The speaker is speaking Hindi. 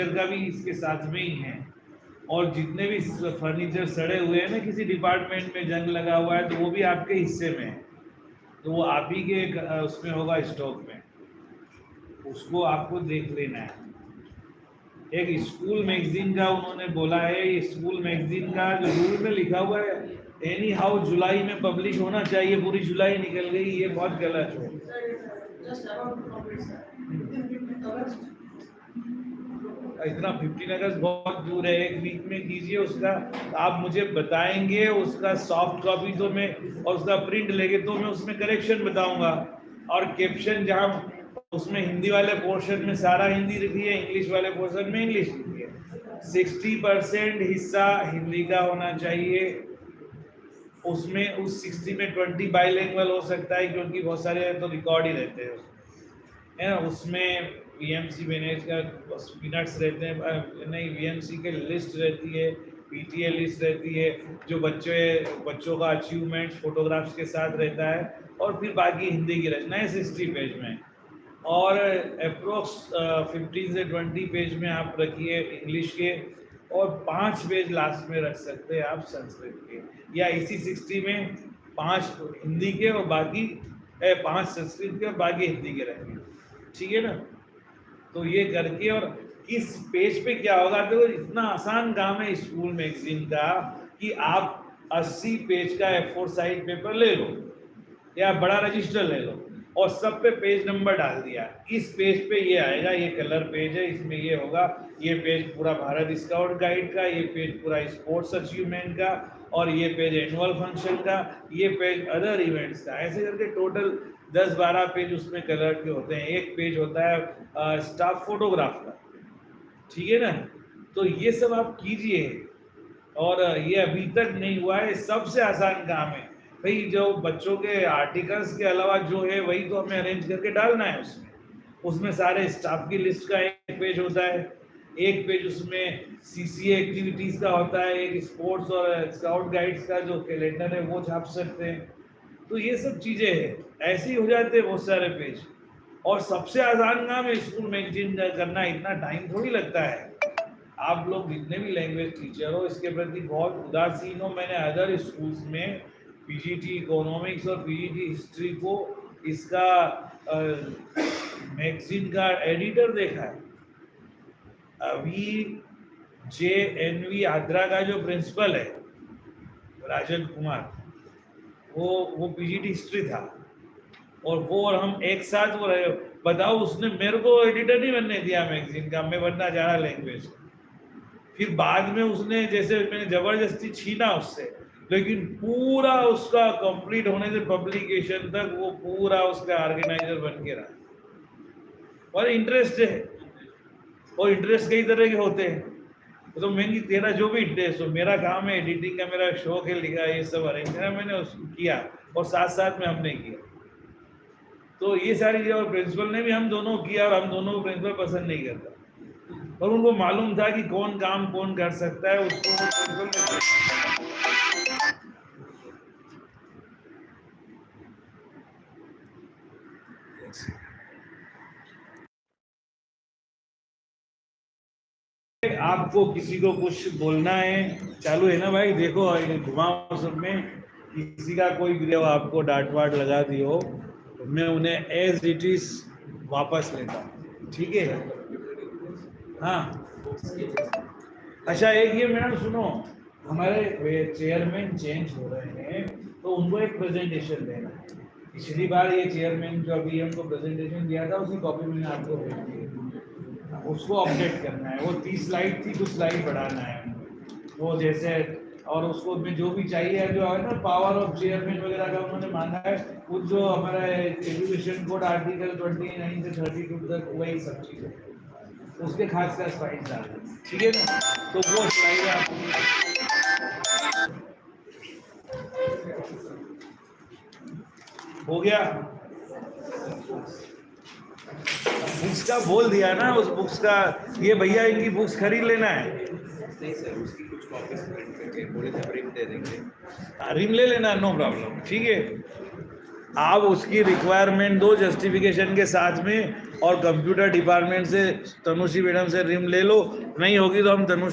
का भी इसके साथ में ही है, और जितने भी फर्नीचर सड़े हुए हैं ना, किसी डिपार्टमेंट में जंग लगा हुआ है, तो वो भी आपके हिस्से में है, तो वो आप ही के उसमें होगा स्टॉक में, उसको आपको देख लेना है। एक स्कूल मैगजीन का उन्होंने बोला है, ये स्कूल मैगजीन का जो रूल में लिखा हुआ है एनी हाउ जुलाई में पब्लिश होना चाहिए, पूरी जुलाई निकल गई, ये बहुत गलत है। इतना 15 अगस्त बहुत दूर है, एक वीक में कीजिए उसका, आप मुझे बताएंगे उसका सॉफ्ट कॉपी तो मैं, और उसका प्रिंट लेके तो मैं उसमें करेक्शन बताऊंगा, और कैप्शन जहाँ उसमें हिंदी वाले पोर्शन में सारा हिंदी लिखी है, इंग्लिश वाले पोर्शन में इंग्लिश लिखी है। 60% हिस्सा हिंदी का होना चाहिए, उसमें उस 60 में 20 बाइलिंगुअल हो सकता है, क्योंकि बहुत सारे तो रिकॉर्ड ही रहते हैं है ना, उसमें वीएमसी मैनेज का मिनट्स रहते हैं, नहीं वीएमसी के लिस्ट रहती है, पीटीए लिस्ट रहती है, जो बच्चों का अचीवमेंट फोटोग्राफ्स के साथ रहता है, और फिर बाकी हिंदी की रचना है 60 पेज में, और अप्रोक्स 15 से 20 पेज में आप रखिए इंग्लिश के, और 5 पेज लास्ट में रख सकते हैं आप संस्कृत के, या इसी 60 में 5 हिंदी के और बाकी 5 संस्कृत के और बाकी हिंदी के रखेंगे, ठीक है ना। तो ये करके, और किस पेज पे क्या होगा, तो इतना आसान काम है स्कूल मैगजीन का कि आप 80 पेज का A4 साइज पेपर ले लो या बड़ा रजिस्टर ले लो, और सब पे पेज नंबर डाल दिया, इस पेज पे ये आएगा, ये कलर पेज है, इसमें ये होगा, ये पेज पूरा भारत स्काउट गाइड का, ये पेज पूरा स्पोर्ट्स अचीवमेंट का, और ये पेज एनुअल फंक्शन का, ये पेज अदर इवेंट्स का, ऐसे करके टोटल 10-12 पेज उसमें कलर के होते हैं। एक पेज होता है स्टाफ फोटोग्राफ का, ठीक है ना। तो ये सब आप कीजिए, और ये अभी तक नहीं हुआ है, सबसे आसान काम है भाई। जो बच्चों के आर्टिकल्स के अलावा जो है वही तो हमें अरेंज करके डालना है उसमें सारे स्टाफ की लिस्ट का एक पेज होता है, एक पेज उसमें सीसीए एक्टिविटीज का होता है, एक स्पोर्ट्स और स्काउट गाइड्स का जो कैलेंडर है वो छाप सकते हैं। तो ये सब चीजें हैं, ऐसे ही हो जाते हैं बहुत सारे पेज, और सबसे आसान काम है स्कूल मैगजीन करना, इतना टाइम थोड़ी लगता है। आप लोग जितने भी लैंग्वेज टीचर हो इसके प्रति बहुत उदासीन हो। मैंने अदर स्कूल्स में पीजीटी इकोनॉमिक्स और पीजीटी हिस्ट्री को इसका मैगजीन का एडिटर देखा है। अभी JNV आद्रा का जो प्रिंसिपल है राजन कुमार, वो पीजीटी हिस्ट्री था, और वो और हम एक साथ वो रहे। बताओ, उसने मेरे को एडिटर नहीं बनने दिया मैगजीन का, मैं बनना चाह रहा लैंग्वेज। फिर बाद में उसने, जैसे मैंने जबरदस्ती छीना उससे, लेकिन पूरा उसका कंप्लीट होने से पब्लिकेशन तक वो पूरा उसका ऑर्गेनाइजर बन के रहा। और इंटरेस्ट है, और इंटरेस्ट कई तरह के होते हैं, तो मैंने तेरा जो भी इंटरेस्ट हो, मेरा काम है एडिटिंग का, मेरा शौक है, लिखा ये सब अरेंज करा मैंने किया, और साथ साथ में हमने किया। तो ये सारी चीज़ें, और प्रिंसिपल ने भी हम दोनों किया, और हम दोनों को प्रिंसिपल पसंद नहीं करता, और उनको मालूम था कि कौन काम कौन कर सकता है, उसको आपको किसी को कुछ बोलना है, चालू है ना भाई, देखो घुमाओ सब में, किसी का कोई आपको डांट वाट लगा दी हो, तो मैं उन्हें एज इट इज वापस लेता हूँ, ठीक है। हाँ अच्छा, एक ये मैडम सुनो, हमारे चेयरमैन चेंज हो रहे हैं, तो उनको एक प्रेजेंटेशन देना है। पिछली बार ये चेयरमैन जो अभी हमको प्रेजेंटेशन दिया था उसकी कॉपी मैंने आपको भेज दी है, उसको अपडेट करना है। वो 30 स्लाइड थी, कुछ स्लाइड बढ़ाना है वो, जैसे, और उसको में जो भी चाहिए, जो है ना पावर ऑफ चेयरमैन वगैरह का उन्होंने मांगा है, वो जो हमारा एजुकेशन कोड आर्टिकल 29 से 32 तक, वही सब चीज़ें उसके खास खास स्लाइड डाल दें, ठीक है ना। तो वो स्लाइड आप हो गया। बुक्स का बोल दिया ना, उस बुक्स का, ये भैया इनकी बुक्स खरीद लेना है। नहीं सर, उसकी कुछ कॉपीज प्रिंट करके बोले थे, प्रिंट दे देंगे। रिम ले लेना, नो प्रॉब्लम, ठीक है। आप उसकी रिक्वायरमेंट दो जस्टिफिकेशन के साथ में, और कंप्यूटर डिपार्टमेंट से तनुश्री मैडम से रिम ले लो, नहीं होगी तो हम तनुश्री